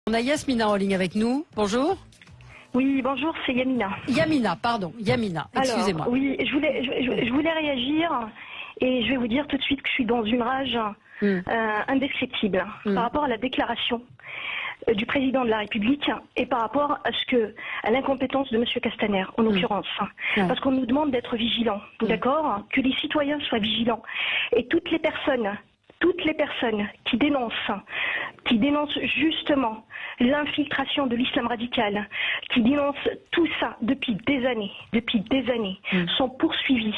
On a Yasmina en ligne avec nous. Bonjour. Oui, bonjour, c'est Yamina. Yamina, pardon. Yamina, excusez-moi. Oui, je voulais réagir et je vais vous dire tout de suite que je suis dans une rage indescriptible par rapport à la déclaration du président de la République et par rapport à l'incompétence de M. Castaner, en l'occurrence. Parce qu'on nous demande d'être vigilants, d'accord? Que les citoyens soient vigilants. Et toutes les personnes qui dénoncent justement l'infiltration de l'islam radical, qui dénoncent tout ça depuis des années, sont poursuivis.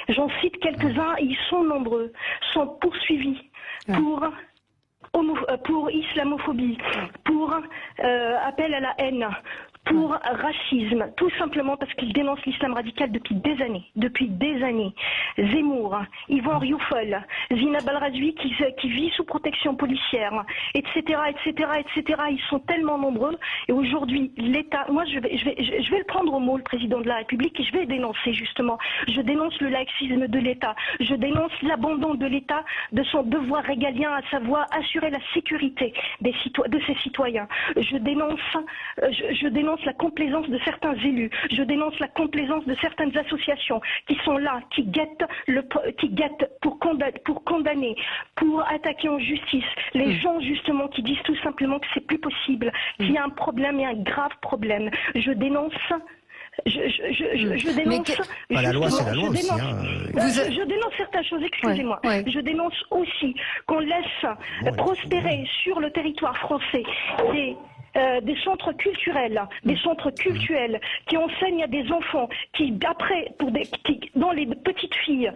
J'en cite quelques-uns, ils sont nombreux, sont poursuivis pour islamophobie, pour appel à la haine, pour racisme, tout simplement parce qu'ils dénoncent l'islam radical depuis des années. Zemmour, Yvan Rioufol, Zinab Al-Razwi qui vit sous protection policière, etc., ils sont tellement nombreux. Et aujourd'hui, l'État, moi je vais le prendre au mot, le président de la République, et je vais dénoncer justement. Je dénonce le laïcisme de l'État, je dénonce l'abandon de l'État de son devoir régalien, à savoir assurer la sécurité de ses citoyens. Je dénonce la complaisance de certains élus, je dénonce la complaisance de certaines associations qui sont là, qui guettent pour condamner, pour attaquer en justice les gens justement qui disent tout simplement que c'est plus possible, qu'il y a un problème et un grave problème. Je dénonce. Je dénonce. La loi, c'est la loi aussi. Je dénonce certaines choses, excusez-moi. Ouais. Je dénonce aussi qu'on laisse prospérer sur le territoire français des centres culturels, qui enseignent à des enfants qui, dont les petites filles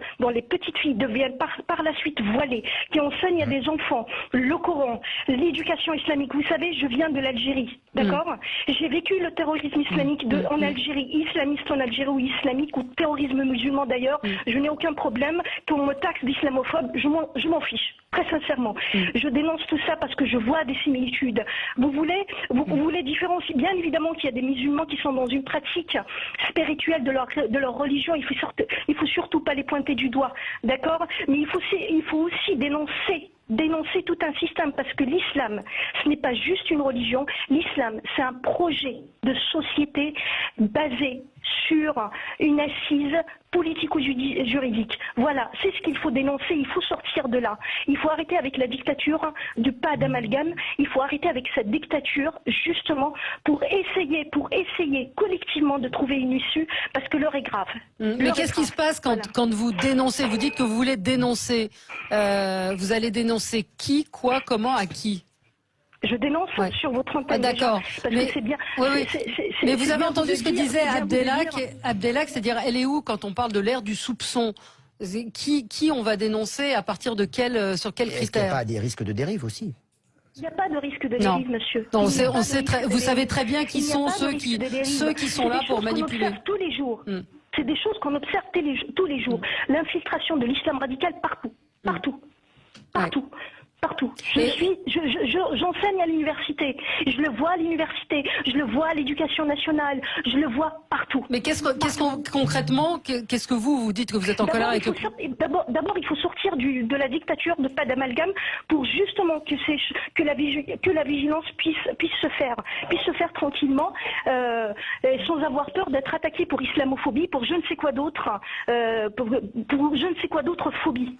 deviennent par la suite voilées, qui enseignent à des enfants le Coran, l'éducation islamique. Vous savez, je viens de l'Algérie, d'accord? J'ai vécu le terrorisme islamique en Algérie, islamiste en Algérie ou islamique ou terrorisme musulman d'ailleurs. Je n'ai aucun problème qu'on me taxe d'islamophobe, je m'en fiche. Très sincèrement, je dénonce tout ça parce que je vois des similitudes. Vous voulez différencier, bien évidemment qu'il y a des musulmans qui sont dans une pratique spirituelle de leur religion, il faut surtout pas les pointer du doigt, d'accord? Mais il faut aussi dénoncer tout un système, parce que l'islam, ce n'est pas juste une religion, l'islam, c'est un projet de société basé sur une assise politico-juridique. Voilà, c'est ce qu'il faut dénoncer, il faut sortir de là. Il faut arrêter avec la dictature du pas d'amalgame, il faut arrêter avec cette dictature, justement, pour essayer collectivement de trouver une issue, parce que l'heure est grave. Mais qu'est-ce qui se passe quand vous dénoncez? Vous dites que vous voulez dénoncer. Vous allez dénoncer qui, quoi, comment, à qui? Je dénonce sur votre antenne. Ah, d'accord. Mais c'est bien. Mais vous avez entendu ce que disait Abdelhak, c'est-à-dire elle est où quand on parle de l'ère du soupçon? Qui on va dénoncer, à partir de sur quels critères? Est-ce qu'il n'y a pas des risques de dérive aussi? Il n'y a pas de risque de dérive, monsieur. Non, vous savez très bien qui sont ceux qui sont là pour manipuler. On observe tous les jours. C'est des choses qu'on observe tous les jours. L'infiltration de l'islam radical partout. J'enseigne à l'université, je le vois à l'université, je le vois à l'éducation nationale, je le vois partout. Mais concrètement, qu'est-ce que vous dites que vous êtes en colère avec? D'abord, il faut sortir de la dictature de pas d'amalgame pour justement que la vigilance puisse se faire tranquillement, sans avoir peur d'être attaqué pour islamophobie, pour je ne sais quoi d'autre, pour je ne sais quoi d'autre phobie.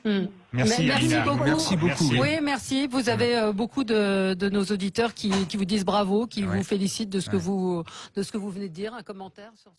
Merci beaucoup. Merci beaucoup. Oui, merci. Vous avez beaucoup de nos auditeurs qui vous disent bravo, qui vous félicitent de ce que vous venez de dire. Un commentaire sur